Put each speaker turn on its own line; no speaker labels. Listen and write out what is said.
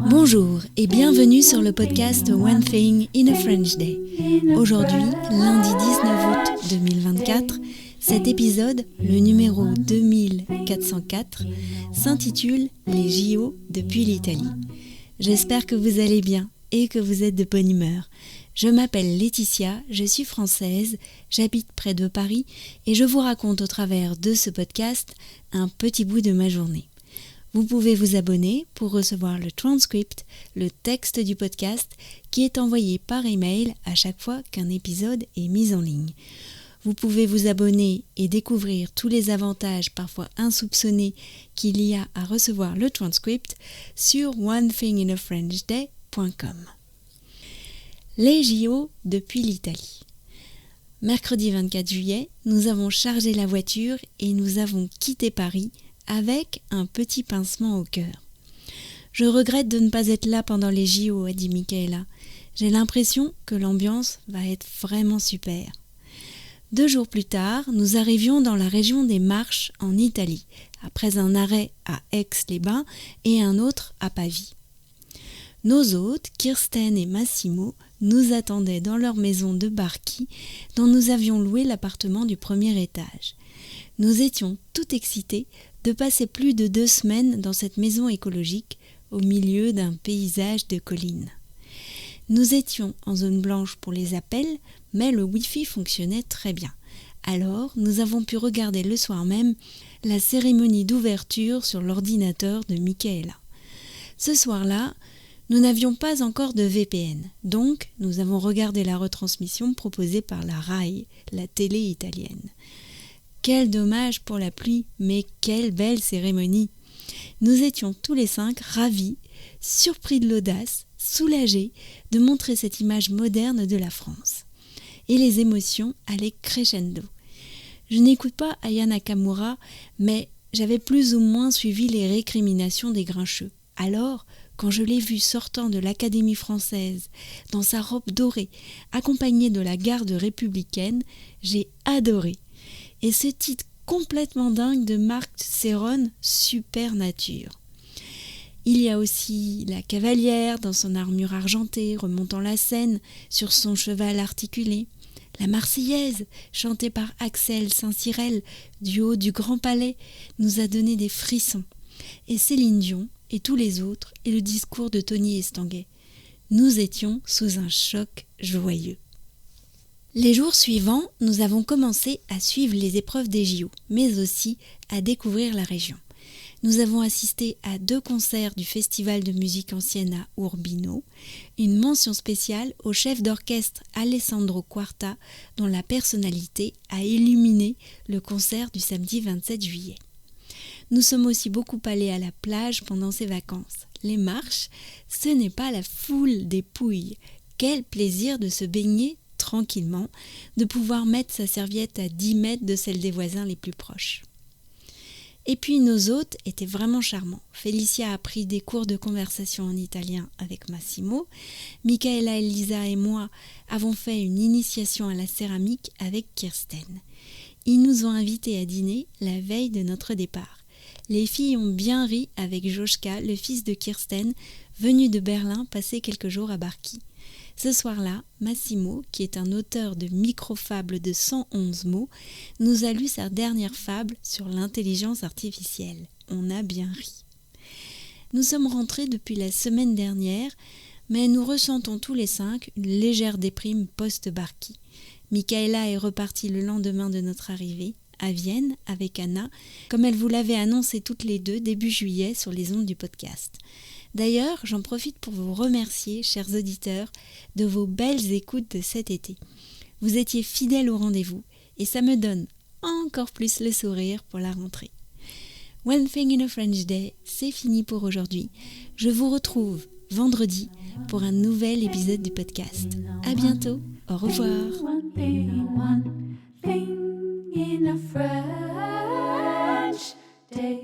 Bonjour et bienvenue sur le podcast One Thing in a French Day. Aujourd'hui, lundi 19 août 2024, cet épisode, le numéro 2404, s'intitule « Les JO depuis l'Italie ». J'espère que vous allez bien et que vous êtes de bonne humeur. Je m'appelle Laetitia, je suis française, j'habite près de Paris et je vous raconte au travers de ce podcast un petit bout de ma journée. Vous pouvez vous abonner pour recevoir le transcript, le texte du podcast qui est envoyé par email à chaque fois qu'un épisode est mis en ligne. Vous pouvez vous abonner et découvrir tous les avantages parfois insoupçonnés qu'il y a à recevoir le transcript sur onethinginafrenchday.com. Les JO depuis l'Italie. Mercredi 24 juillet, nous avons chargé la voiture et nous avons quitté Paris avec un petit pincement au cœur. Je regrette de ne pas être là pendant les JO, a dit Michaela. J'ai l'impression que l'ambiance va être vraiment super. 2 jours plus tard, nous arrivions dans la région des Marches en Italie, après un arrêt à Aix-les-Bains et un autre à Pavie. Nos hôtes, Kirsten et Massimo, nous attendaient dans leur maison de Barchi, dont nous avions loué l'appartement du premier étage. Nous étions tout excités de passer plus de 2 semaines dans cette maison écologique au milieu d'un paysage de collines. Nous étions en zone blanche pour les appels, mais le Wi-Fi fonctionnait très bien. Alors, nous avons pu regarder le soir même la cérémonie d'ouverture sur l'ordinateur de Michaela. Ce soir-là, nous n'avions pas encore de VPN, donc nous avons regardé la retransmission proposée par la RAI, la télé italienne. Quel dommage pour la pluie, mais quelle belle cérémonie! Nous étions tous les 5 ravis, surpris de l'audace, soulagés de montrer cette image moderne de la France. Et les émotions allaient crescendo. Je n'écoute pas Aya Nakamura, mais j'avais plus ou moins suivi les récriminations des grincheux. Alors, quand je l'ai vu sortant de l'Académie française, dans sa robe dorée, accompagnée de la garde républicaine, j'ai adoré. Et ce titre complètement dingue de Marc Serron, Super Nature. Il y a aussi la cavalière dans son armure argentée remontant la Seine sur son cheval articulé. La Marseillaise, chantée par Axel Saint-Cyrel du haut du Grand Palais, nous a donné des frissons. Et Céline Dion et tous les autres et le discours de Tony Estanguet. Nous étions sous un choc joyeux. Les jours suivants, nous avons commencé à suivre les épreuves des JO, mais aussi à découvrir la région. Nous avons assisté à 2 concerts du Festival de musique ancienne à Urbino, une mention spéciale au chef d'orchestre Alessandro Quarta, dont la personnalité a illuminé le concert du samedi 27 juillet. Nous sommes aussi beaucoup allés à la plage pendant ces vacances. Les Marches, ce n'est pas la foule des Pouilles. Quel plaisir de se baigner tranquillement, de pouvoir mettre sa serviette à 10 mètres de celle des voisins les plus proches. Et puis nos hôtes étaient vraiment charmants. Félicia a pris des cours de conversation en italien avec Massimo. Michaela, Elisa et moi avons fait une initiation à la céramique avec Kirsten. Ils nous ont invités à dîner la veille de notre départ. Les filles ont bien ri avec Joschka, le fils de Kirsten, venu de Berlin passer quelques jours à Barchi. Ce soir-là, Massimo, qui est un auteur de microfables de 111 mots, nous a lu sa dernière fable sur l'intelligence artificielle. On a bien ri. Nous sommes rentrés depuis la semaine dernière, mais nous ressentons tous les 5 une légère déprime post-Barchi. Michaela est repartie le lendemain de notre arrivée, à Vienne, avec Anna, comme elle vous l'avait annoncé toutes les 2 début juillet sur les ondes du podcast. D'ailleurs, j'en profite pour vous remercier, chers auditeurs, de vos belles écoutes de cet été. Vous étiez fidèles au rendez-vous et ça me donne encore plus le sourire pour la rentrée. One Thing in a French Day, c'est fini pour aujourd'hui. Je vous retrouve vendredi pour un nouvel épisode du podcast. À bientôt, au revoir. One thing in a French day.